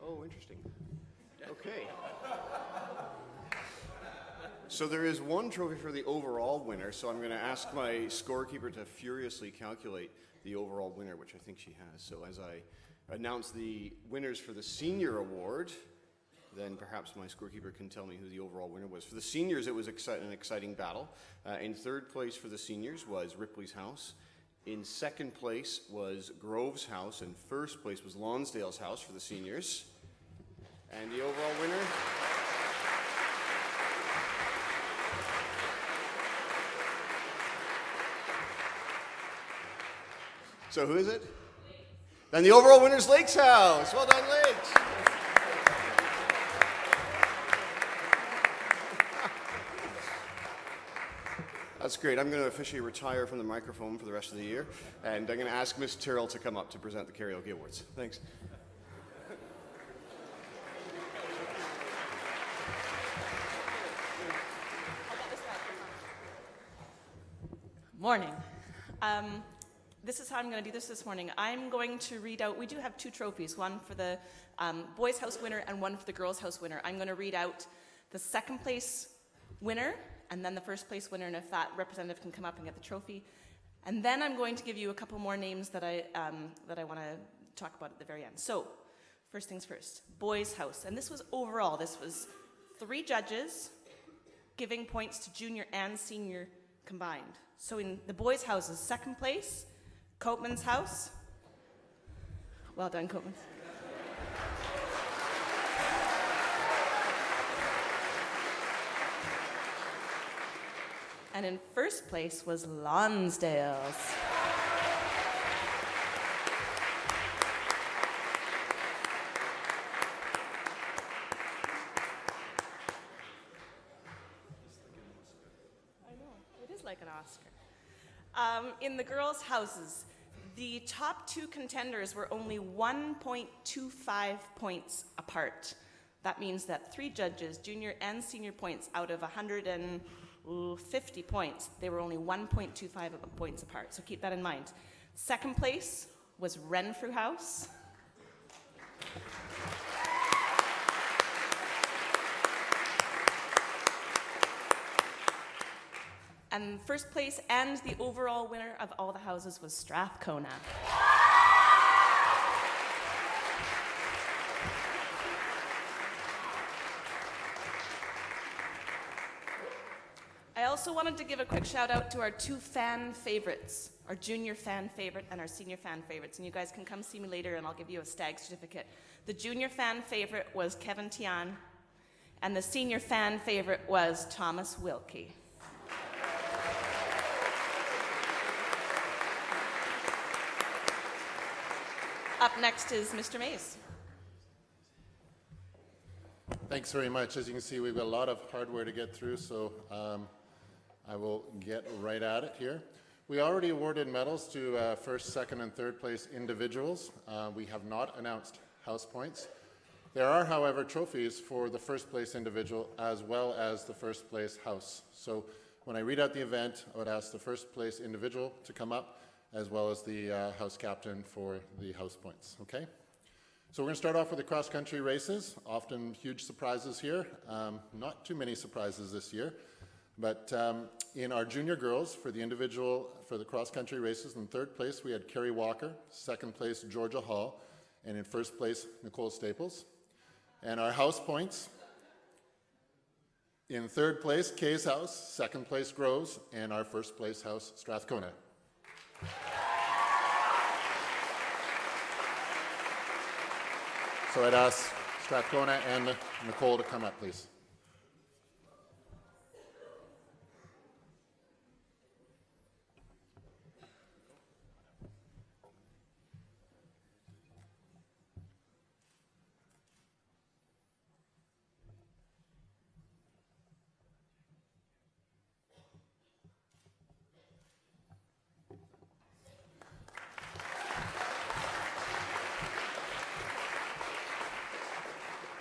Oh, interesting. Okay. So there is one trophy for the overall winner, so I'm going to ask my scorekeeper to furiously calculate the overall winner, which I think she has. So as I announce the winners for the senior award, then perhaps my scorekeeper can tell me who the overall winner was. For the seniors, it was an exciting battle. In third place for the seniors was Ripley's House. In second place was Grove's House, and first place was Lonsdale's House for the seniors. And the overall winner... So who is it? Then the overall winner is Lake's House. Well done, Lakes. That's great. I'm going to officially retire from the microphone for the rest of the year, and I'm going to ask Miss Tyrrell to come up to present the Karaoke Awards. Thanks. Morning. This is how I'm going to do this morning. I'm going to read out, we do have two trophies, one for the Boys' House winner and one for the Girls' House winner. I'm going to read out the second place winner and then the first place winner, and if that representative can come up and get the trophy. And then I'm going to give you a couple more names that I want to talk about at the very end. So, first things first, Boys' House. And this was overall, this was 3 judges giving points to junior and senior combined. So in the Boys' House's second place, Copeman's House. Well done, Copeman's. And in first place was Lonsdale's. I know, it is like an Oscar. In the girls' houses, the top 2 contenders were only 1.25 points apart. That means that 3 judges, junior and senior points, out of 150 points, they were only 1.25 points apart. So keep that in mind. Second place was Renfrew House. And first place and the overall winner of all the houses was Strathcona. I also wanted to give a quick shout out to our 2 fan favorites, our junior fan favorite and our senior fan favorites. And you guys can come see me later and I'll give you a stag certificate. The junior fan favorite was Kevin Tian, and the senior fan favorite was Thomas Wilkie. Up next is Mr. Mays. Thanks very much. As you can see, we've got a lot of hardware to get through, so I will get right at it here. We already awarded medals to first, second, and third place individuals. We have not announced house points. There are, however, trophies for the first place individual as well as the first place house. So when I read out the event, I would ask the first place individual to come up, as well as the house captain for the house points, okay? So we're gonna start off with the cross-country races. Often huge surprises here. Not too many surprises this year, but in our junior girls, for the individual, for the cross-country races, in third place we had Carrie Walker, second place Georgia Hall, and in first place Nicole Staples. And our house points, in third place Kay's House, second place Groves, and our first place house Strathcona. So I'd ask Strathcona and Nicole to come up, please.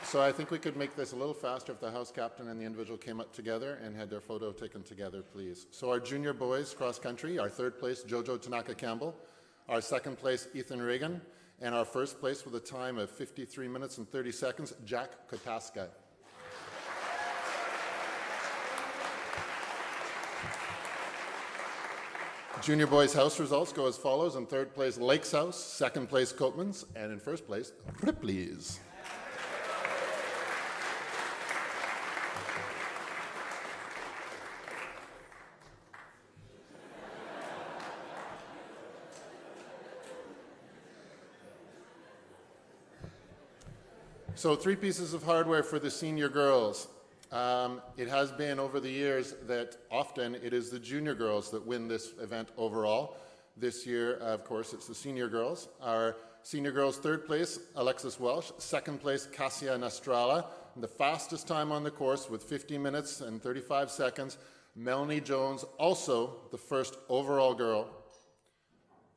So I think we could make this a little faster if the house captain and the individual came up together and had their photo taken together, please. So our junior boys cross country, our third place, Jojo Tanaka Campbell, our second place, Ethan Reagan, And our first place with a time of 53 minutes and 30 seconds, Jack Kotaska. Junior boys house results go as follows. In third place, Lakes House. Second place, Coatman's. And in first place, Ripley's. So 3 pieces of hardware for the senior girls. It has been over the years that often it is the junior girls that win this event overall. This year, of course, it's the senior girls. Our senior girls, third place, Alexis Welsh. Second place, Cassia Nastrala. And the fastest time on the course with 50 minutes and 35 seconds, Melanie Jones, also the first overall girl.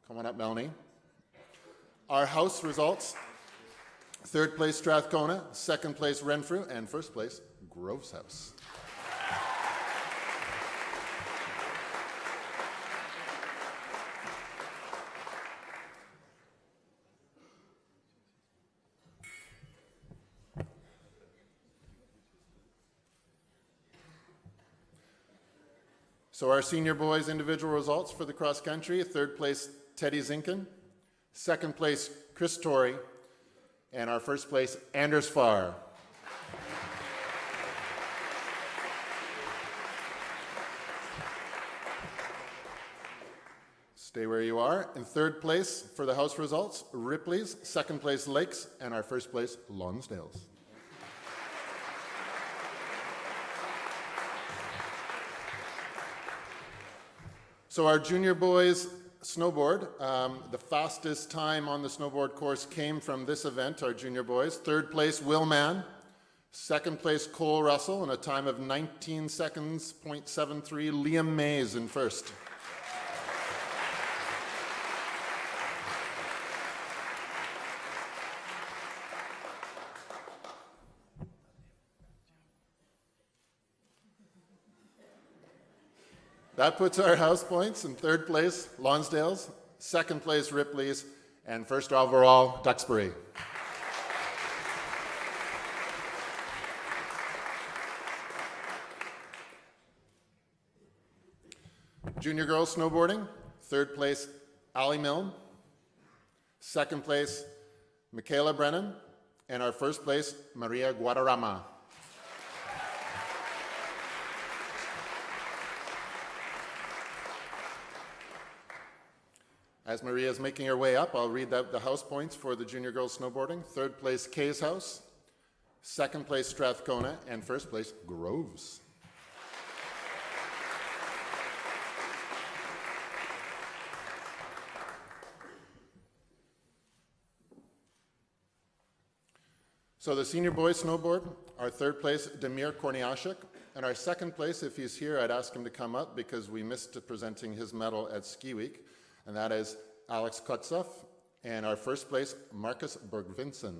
Come on up, Melanie. Our house results. Third place, Strathcona. Second place, Renfrew. And first place, Groves House. So our senior boys individual results for the cross country. Third place, Teddy Zinken. Second place, Chris Torrey. And our first place, Anders Farr. Stay where you are. In third place for the house results, Ripley's. Second place, Lakes. And our first place, Lonsdale's. So our junior boys snowboard, the fastest time on the snowboard course came from this event, our junior boys. Third place, Will Mann. Second place, Cole Russell, in a time of 19 seconds, 0.73. Liam Mays in first. That puts our house points in third place, Lonsdale's, second place, Ripley's, and first overall, Duxbury. Junior girls snowboarding, third place, Ali Milne, second place, Michaela Brennan, and our first place, Maria Guadarrama. As Maria is making her way up, I'll read out the house points for the junior girls snowboarding. Third place, Kay's House. Second place, Strathcona. And first place, Groves. So the senior boys snowboard, our third place, Demir Korniashik. And our second place, if he's here, I'd ask him to come up because we missed presenting his medal at Ski Week. And that is Alex Kotsoff, and our first place, Marcus Bergvinson.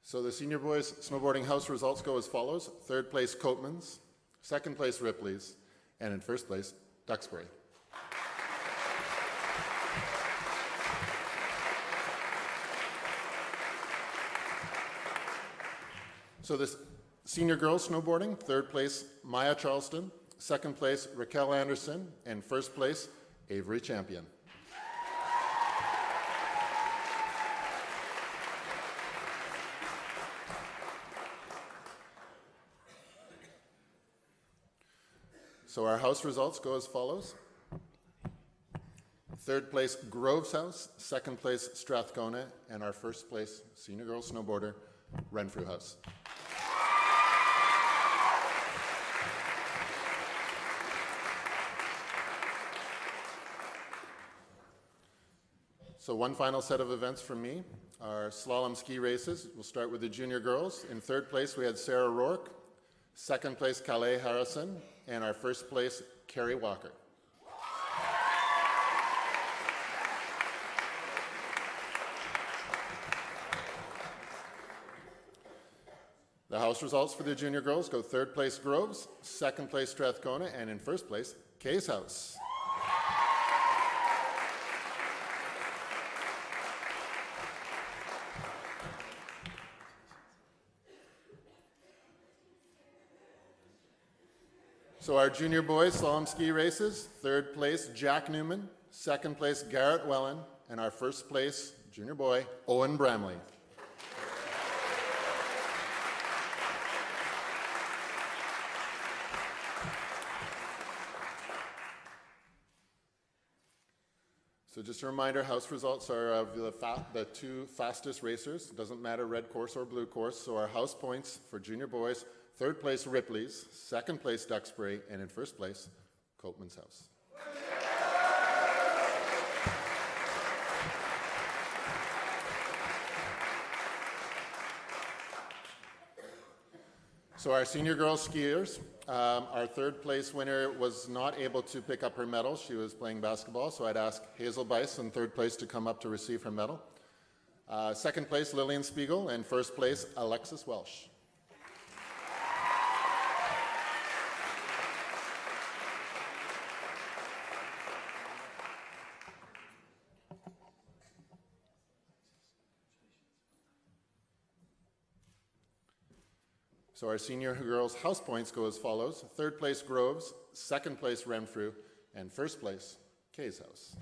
So the senior boys snowboarding house results go as follows. Third place, Coatman's. Second place, Ripley's. And in first place, Duxbury. So this senior girls snowboarding, third place, Maya Charleston. Second place, Raquel Anderson. And first place, Avery Champion. So our house results go as follows. Third place, Groves House. Second place, Strathcona. And our first place, senior girls snowboarder, Renfrew House. So one final set of events from me. Our slalom ski races. We'll start with the junior girls. In third place, we had Sarah Rourke. Second place, Calais Harrison. And our first place, Carrie Walker. The house results for the junior girls go third place, Groves. Second place, Strathcona. And in first place, Kay's House. So our junior boys slalom ski races, third place, Jack Newman, second place, Garrett Wellen, and our first place, junior boy, Owen Bramley. So just a reminder, house results are of the two fastest racers. It doesn't matter red course or blue course. So our house points for junior boys, third place Ripley's, second place Duxbury, and in first place, Copeman's House. So our senior girls skiers, our third place winner was not able to pick up her medal. She was playing basketball, so I'd ask Hazel Bice in third place to come up to receive her medal. Second place, Lillian Spiegel, and first place, Alexis Welsh. So our senior girls' house points go as follows. Third place, Groves. Second place, Renfrew. And first place, Kay's House.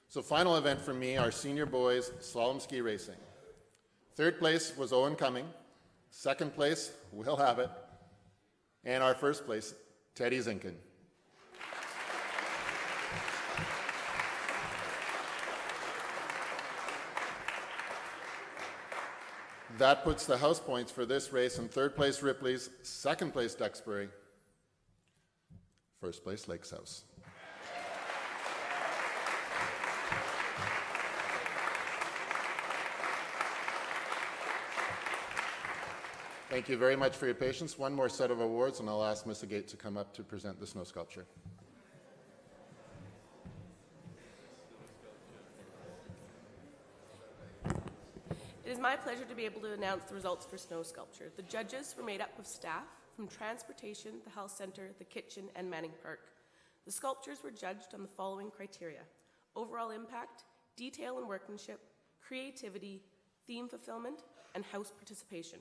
So final event for me, our senior boys' slalom ski racing. Third place was Owen Cumming. Second place, Will Abbott. And our first place, Teddy Zinkin. That puts the house points for this race in third place Ripley's, second place Duxbury, first place Lakes House. Thank you very much for your patience. One more set of awards and I'll ask Ms. Agate to come up to present the snow sculpture. It is my pleasure to be able to announce the results for snow sculpture. The judges were made up of staff from transportation, the health center, the kitchen, and Manning Park. The sculptures were judged on the following criteria: overall impact, detail and workmanship, creativity, theme fulfillment, and house participation.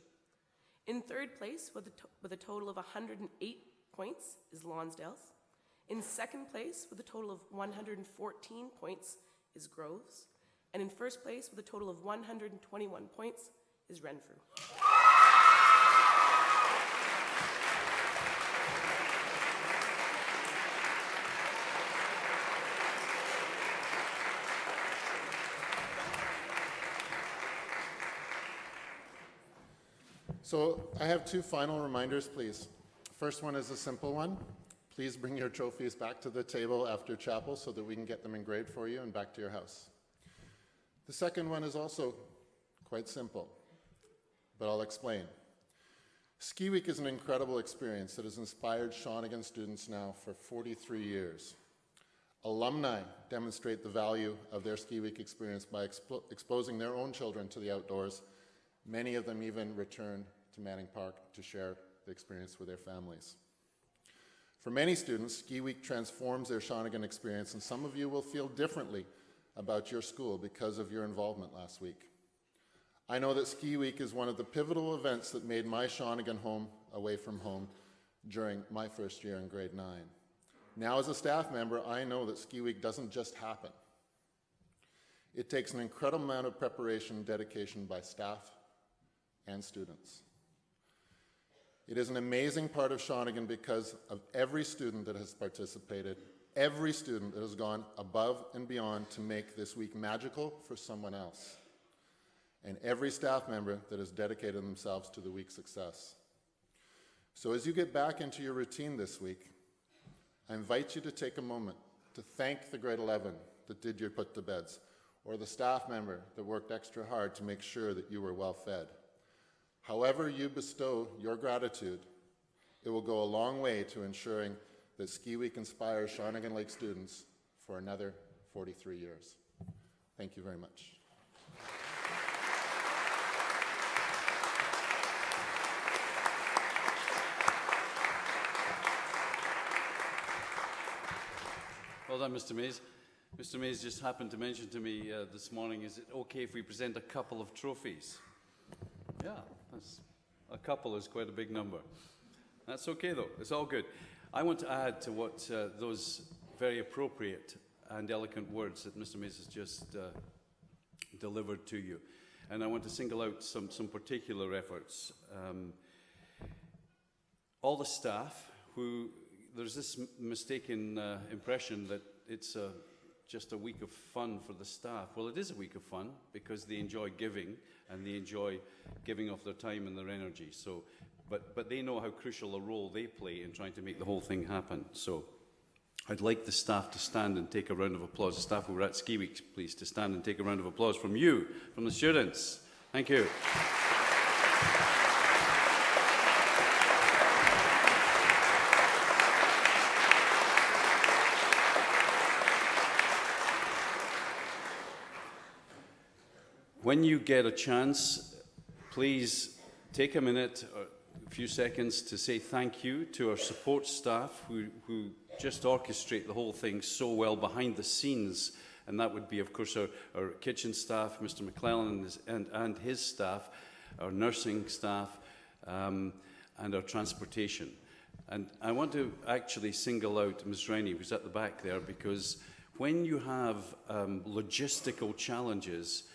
In third place, with a total of 108 points, is Lonsdale's. In second place, with a total of 114 points, is Groves. And in first place, with a total of 121 points, is Renfrew. So I have two final reminders, please. First one is a simple one. Please bring your trophies back to the table after chapel so that we can get them engraved for you and back to your house. The second one is also quite simple, but I'll explain. Ski Week is an incredible experience that has inspired Shawnigan students now for 43 years. Alumni demonstrate the value of their Ski Week experience by exposing their own children to the outdoors. Many of them even return to Manning Park to share the experience with their families. For many students, Ski Week transforms their Shawnigan experience, and some of you will feel differently about your school because of your involvement last week. I know that Ski Week is one of the pivotal events that made my Shawnigan home away from home during my first year in grade 9. Now as a staff member, I know that Ski Week doesn't just happen. It takes an incredible amount of preparation and dedication by staff and students. It is an amazing part of Shawnigan because of every student that has participated, every student that has gone above and beyond to make this week magical for someone else, and every staff member that has dedicated themselves to the week's success. So as you get back into your routine this week, I invite you to take a moment to thank the grade 11 that did your put to beds, or the staff member that worked extra hard to make sure that you were well fed. However you bestow your gratitude, it will go a long way to ensuring that Ski Week inspires Shawnigan Lake students for another 43 years. Thank you very much. Well done, Mr. Mays. Mr. Mays just happened to mention to me this morning, is it okay if we present a couple of trophies? Yeah, a couple is quite a big number. That's okay, though. It's all good. I want to add to what those very appropriate and eloquent words that Mr. Mays has just delivered to you. And I want to single out some particular efforts. All the staff who, there's this mistaken impression that it's just a week of fun for the staff. Well, it is a week of fun because they enjoy giving and they enjoy giving of their time and their energy. So, but they know how crucial a role they play in trying to make the whole thing happen. So I'd like the staff to stand and take a round of applause. The staff who were at Ski Week, please, to stand and take a round of applause from you, from the students. Thank you. When you get a chance, please take a minute or a few seconds to say thank you to our support staff who just orchestrate the whole thing so well behind the scenes. And that would be, of course, our kitchen staff, Mr. McClellan and his staff, our nursing staff, and our transportation. And I want to actually single out Ms. Rennie, who's at the back there, because when you have logistical challenges,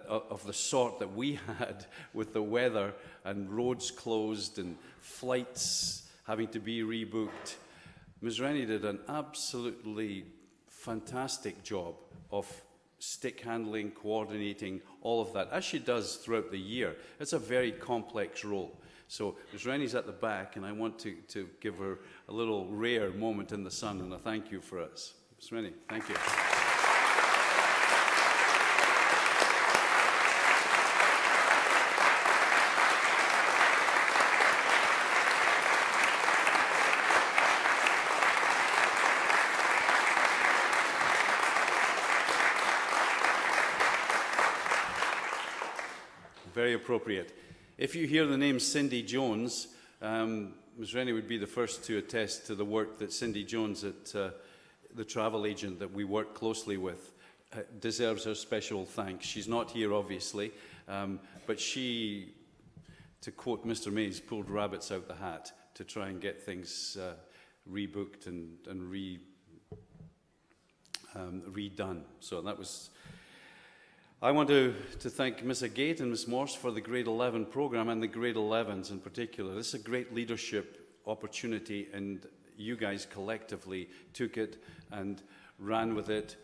of the sort that we had with the weather and roads closed and flights having to be rebooked, Ms. Rennie did an absolutely fantastic job of stick handling, coordinating, all of that, as she does throughout the year. It's a very complex role. So Ms. Rennie's at the back, and I want to give her a little rare moment in the sun and a thank you for us. Ms. Rennie, thank you. Very appropriate. If you hear the name Cindy Jones, Ms. Rennie would be the first to attest to the work that Cindy Jones at the travel agent that we work closely with deserves her special thanks. She's not here, obviously, but she, to quote Mr. Mays, pulled rabbits out the hat to try and get things rebooked and redone. So that was... I want to thank Ms. Agate and Ms. Morse for the Grade 11 program and the Grade 11s in particular. This is a great leadership opportunity, and you guys collectively took it and ran with it,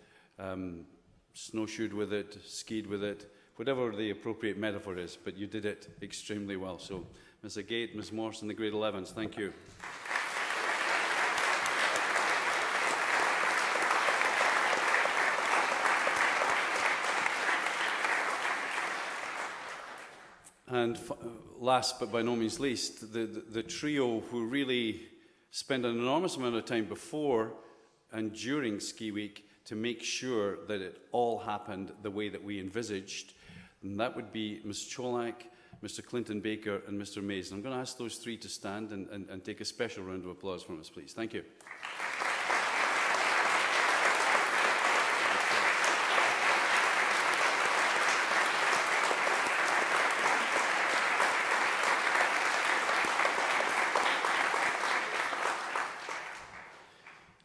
snowshoed with it, skied with it, whatever the appropriate metaphor is, but you did it extremely well. So Ms. Agate, Ms. Morse and the Grade 11s, thank you. And last but by no means least, the trio who really spent an enormous amount of time before and during Ski Week to make sure that it all happened the way that we envisaged. And that would be Ms. Cholak, Mr. Clinton Baker, and Mr. Mays. And I'm going to ask those three to stand and take a special round of applause from us, please. Thank you.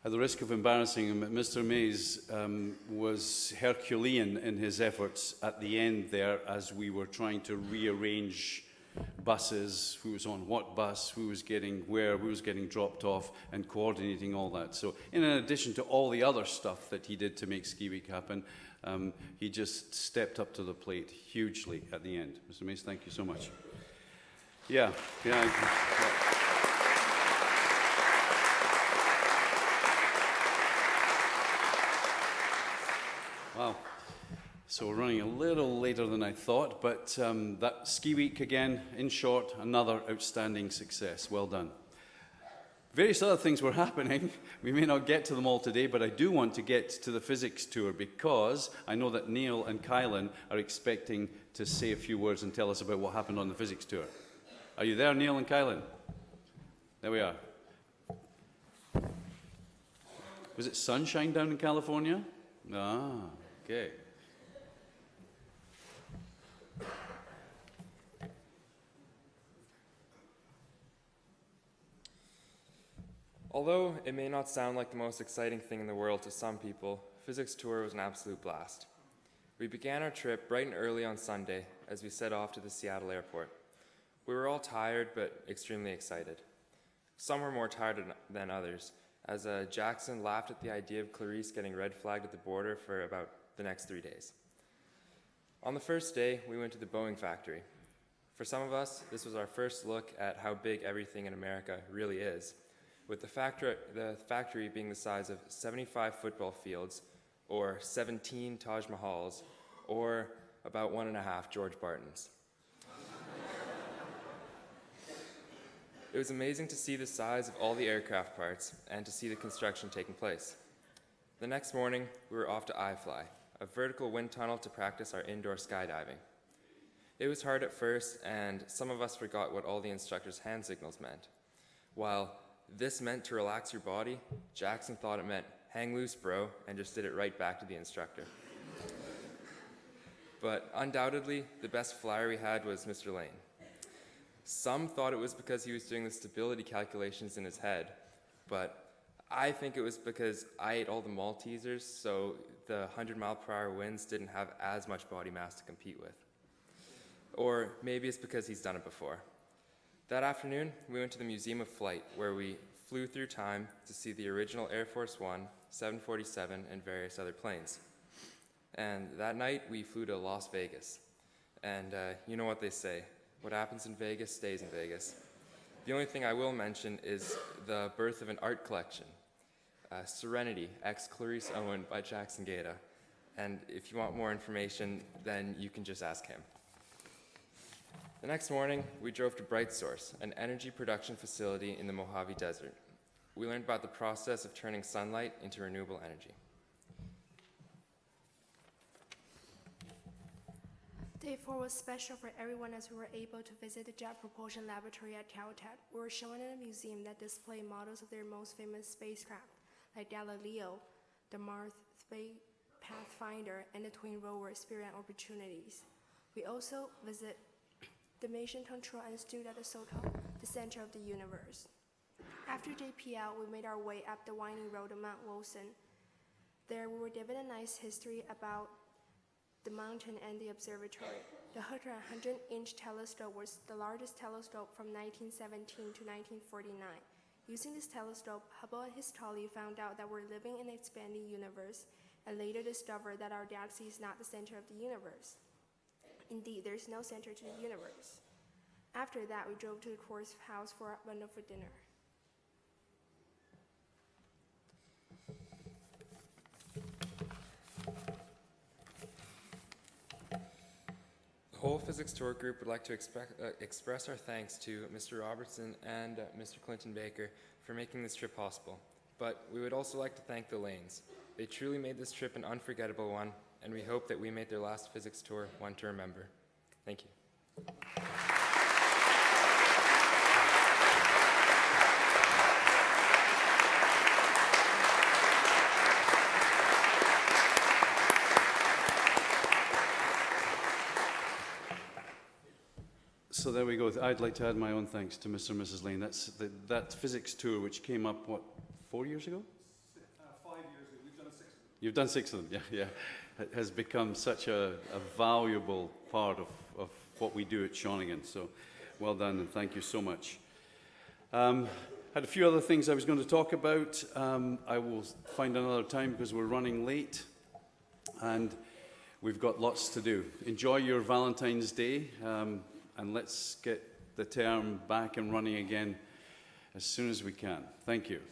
At the risk of embarrassing him, Mr. Mays was Herculean in his efforts at the end there as we were trying to rearrange buses, who was on what bus, who was getting where, who was getting dropped off, and coordinating all that. So in addition to all the other stuff that he did to make Ski Week happen, he just stepped up to the plate hugely at the end. Mr. Mays, thank you so much. Yeah. So we're running a little later than I thought, but that ski week again, in short, another outstanding success. Well done. Various other things were happening. We may not get to them all today, but I do want to get to the physics tour because I know that Neil and Kylan are expecting to say a few words and tell us about what happened on the physics tour. Are you there, Neil and Kylan? There we are. Was it sunshine down in California? Ah, okay. Although it may not sound like the most exciting thing in the world to some people, physics tour was an absolute blast. We began our trip bright and early on Sunday as we set off to the Seattle airport. We were all tired but extremely excited. Some were more tired than others, as Jackson laughed at the idea of Clarice getting red flagged at the border for about the next 3 days. On the first day, we went to the Boeing factory. For some of us, this was our first look at how big everything in America really is, with the factory being the size of 75 football fields, or 17 Taj Mahals, or about 1.5 George Bartons. It was amazing to see the size of all the aircraft parts and to see the construction taking place. The next morning, we were off to iFly, a vertical wind tunnel to practice our indoor skydiving. It was hard at first, and some of us forgot what all the instructors' hand signals meant. While this meant to relax your body, Jackson thought it meant hang loose, bro, and just did it right back to the instructor. But undoubtedly, the best flyer we had was Mr. Lane. Some thought it was because he was doing the stability calculations in his head, but I think it was because I ate all the Maltesers, so the 100-mile-per-hour winds didn't have as much body mass to compete with. Or maybe it's because he's done it before. That afternoon, we went to the Museum of Flight, where we flew through time to see the original Air Force One, 747, and various other planes. And that night, we flew to Las Vegas. And you know what they say, what happens in Vegas stays in Vegas. The only thing I will mention is the birth of an art collection, Serenity, ex Clarice Owen by Jackson Gaeta. And if you want more information, then you can just ask him. The next morning, we drove to Bright Source, an energy production facility in the Mojave Desert. We learned about the process of turning sunlight into renewable energy. Day 4 was special for everyone as we were able to visit the Jet Propulsion Laboratory at Caltech. We were shown in a museum that displayed models of their most famous spacecraft, like Galileo, the Mars Pathfinder, and the twin rover Spirit and Opportunities. We also visited the Mission Control and stood at the SOTO, the center of the universe. After JPL, we made our way up the winding road to Mount Wilson. There we were given a nice history about the mountain and the observatory. The 100-inch telescope was the largest telescope from 1917 to 1949. Using this telescope, Hubble and his colleague found out that we're living in an expanding universe, and later discovered that our galaxy is not the center of the universe. Indeed, there is no center to the universe. After that, we drove to the course house for a wonderful dinner. The whole physics tour group would like to express our thanks to Mr. Robertson and Mr. Clinton Baker for making this trip possible. But we would also like to thank the Lanes. They truly made this trip an unforgettable one, and we hope that we made their last physics tour one to remember. Thank you. So there we go. I'd like to add my own thanks to Mr. and Mrs. Lane. That's that physics tour which came up, what, 4 years ago? 5 years ago. We've done 6 of them. You've done 6 of them, yeah. It has become such a valuable part of what we do at Shawnigan. So well done, and thank you so much. Had a few other things I was going to talk about. I will find another time because we're running late, and we've got lots to do. Enjoy your Valentine's Day, and let's get the term back and running again as soon as we can. Thank you.